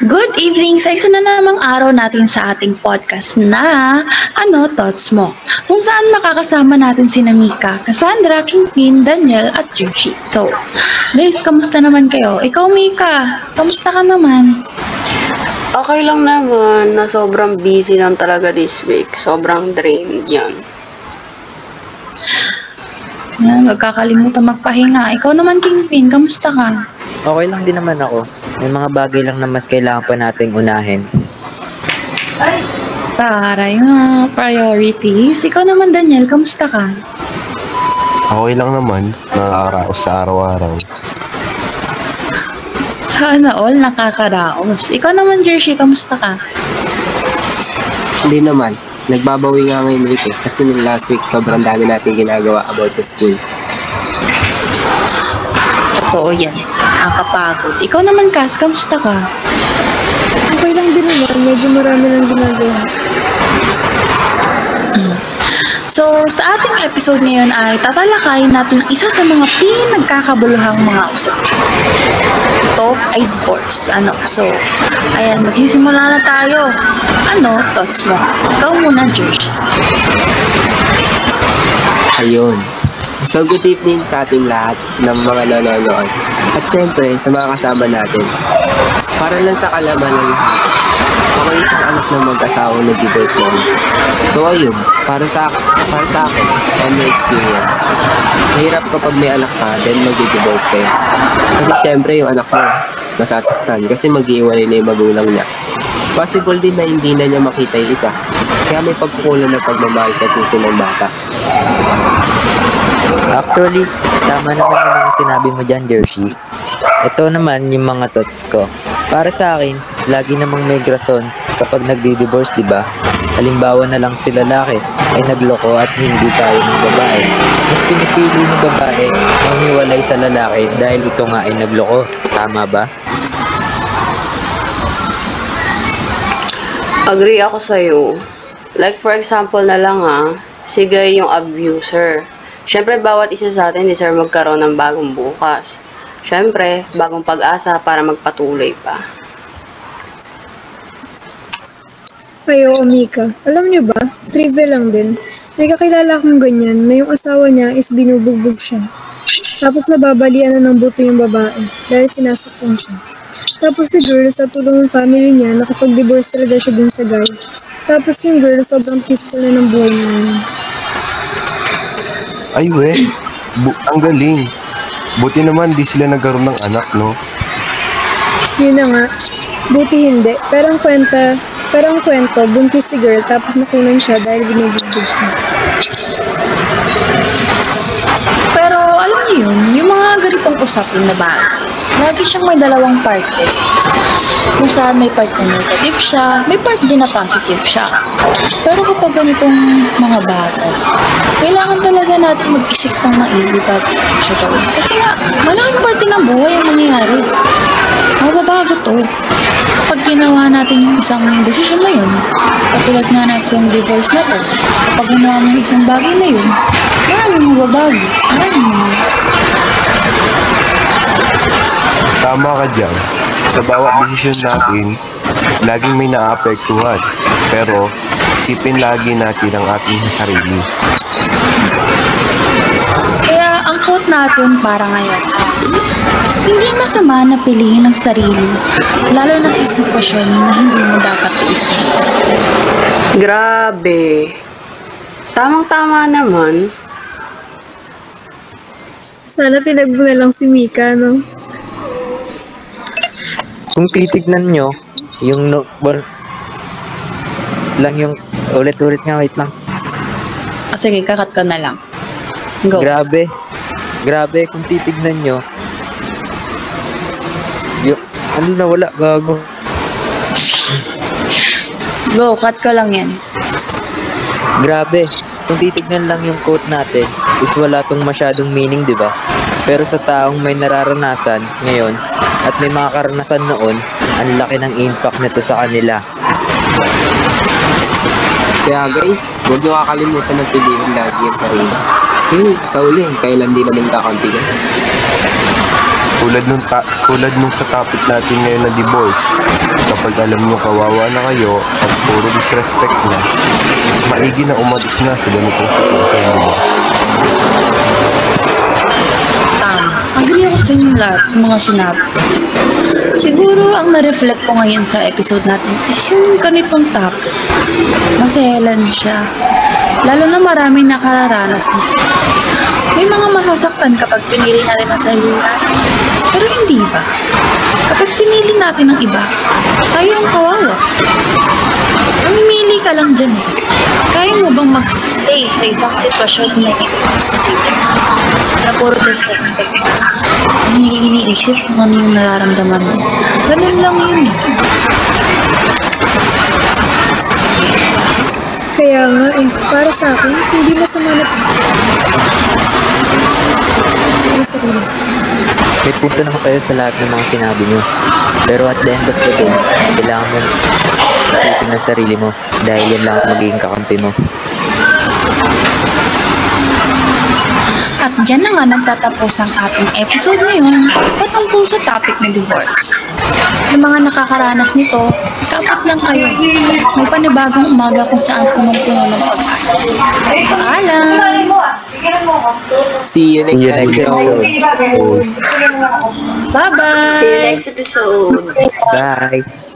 Good evening! Sa isa na namang araw natin sa ating podcast na Thoughts Mo? Kung saan makakasama natin si Mika, Cassandra, Kingpin, Daniel at Jushi. So, guys, kamusta naman kayo? Ikaw, Mika, kamusta ka naman? Okay lang naman na sobrang busy lang talaga this week. Sobrang drained yan. Yan, magkakalimutan magpahinga. Ikaw naman, Kingpin, kamusta ka? Okay lang din naman ako. May mga bagay lang na mas kailangan pa nating unahin. Taray, mga priorities. Ikaw naman, Daniel, kamusta ka? Okay lang naman, nakakaraos sa araw-araw. Sana all nakakaraos. Ikaw naman, Jersey, kamusta ka? Hindi naman. Nagbabawi nga ngayon week kasi nung last week sobrang dami natin ginagawa about sa school. Totoo yan. Nakakapagod. Ikaw naman, Cass, kamusta ka? Okay lang din naman. Medyo marami lang ginagawa. So, sa ating episode ngayon ay tatalakayin natin isa sa mga pinagkakabuluhang mga usapin. Ito ay divorce. So, ayan, magsisimula na tayo. Thoughts mo? Ikaw muna, Josh. Ayun. So good evening sa ating lahat ng mga nanonood. At syempre, sa mga kasama natin. Para lang sa kalaman ng lahat. Ako isang anak ng mag-asawang nag-divorce namin. So ayun, para sa akin, on my experience. Mahirap kapag may anak ka, then mag-divorce kayo. Kasi syempre yung anak mo, masasaktan kasi mag-iwalay na yung magulang niya. Possible din na hindi na niya makita yung isa. Kaya may pagkukulang na pagmamahal sa puso ng bata. Actually, tama naman yung mga sinabi mo dyan, Jersey. Ito naman yung mga thoughts ko. Para sa akin, lagi namang may rason kapag nagdi-divorce, di ba? Halimbawa na lang si lalaki ay nagloko at hindi kaya ng babae. Mas pinipili ng babae na humiwalay sa lalaki dahil ito nga ay nagloko. Tama ba? Agree ako sa'yo. Like for example na lang si Guy yung abuser. Siyempre, bawat isa sa atin deserve magkaroon ng bagong bukas. Siyempre, bagong pag-asa para magpatuloy pa. Ayo, Mika. Alam niyo ba? Trivia lang din. May kakilala akong ganyan na yung asawa niya is binubugbog siya. Tapos nababalian na ng buto yung babae dahil sinasaktan siya. Tapos si girl sa tulong ng family niya nakapag-divorce talaga siya dun sa guy. Tapos yung girl sobrang peaceful na ng buhay niya ngayon. Ay ang galing. Buti naman di sila nagkaroon ng anak, no? Yun na nga. Buti hindi. Pero ang kwento, buntis si girl tapos nakunan siya dahil binubugbog siya. Pero alam niyo yun, yung mga ganitong usapin na bagay, lagi siyang may dalawang parte. Kung saan may part na negative siya, may part din na positive siya. Pero kapag ganitong mga bagay, kailangan talaga natin mag-isip ng maigi bago siya gawin. Kasi nga, malaking parte ng buhay ang nangyayari. Mababago to. Kapag ginawa natin yung isang desisyon na yun, katulad nga natin yung divorce na to, kapag ginawa mo yung isang bagay na yun, maraming mababago. Tama ka dyan. Sa bawat desisyon natin, laging may naapektuhan. Pero, isipin lagi natin ang ating sarili. Kaya ang quote natin para ngayon ay, hindi masama na piliin ang sarili, lalo na sa sitwasyon na hindi mo dapat iisip. Grabe. Tamang-tama naman. Sana tinagbo na lang si Mika, no? Kung titignan nyo, yung lang yung ulit-ulit nga, wait lang. Sige, kakat ko na lang. Go. Grabe kung titignan nyo, yung, wala, gago. Go, cut ko lang yan. Grabe, kung titignan lang yung quote natin, is wala tong masyadong meaning, di ba? Pero sa taong may nararanasan ngayon, at may mga karanasan noon, ang laki ng impact nito sa kanila. Kaya guys, huwag niyo kakalimutan ng piliin lagi ang sarili. Sa uli, kailan di naman kakampihan. Tulad nung sa topic natin ngayon na divorce, kapag alam nyo kawawa na kayo at puro disrespect na, mas maigi na umalis na sa ganitong sitwasyon, di ba? Tama. Agree ako sa inyo lahat sa mga sinabi. Siguro ang na-reflect ko ngayon sa episode natin is yung ganitong topic. Maselan siya. Lalo na maraming nakararanas nito. May mga masasaktan kapag pinili natin ang sarili natin. Pero hindi ba? Kapag pinili natin ang iba, tayo ang kawawa. Mamimili ka lang dyan eh. Kaya mo bang mag-stay sa isang sitwasyon na na puro disrespect? Hindi iniisip kung ano yung nararamdaman mo. Ganun lang yun eh. Kaya nga para sa akin, hindi masama na sarili. May punto naman kayo sa lahat ng mga sinabi nyo. Pero at the end of the day, kailangan mo isipin na sarili mo dahil yan lang ang magiging kakampi mo. At dyan na nga nagtatapos ang ating episode ngayon patungkol sa topic ng divorce. Sa mga nakakaranas nito, dapat lang kayo. May panibagong umaga kung saan punong-puno ng pag-asa. Paalam! See you next episode. Bye-bye! See you next episode. Bye!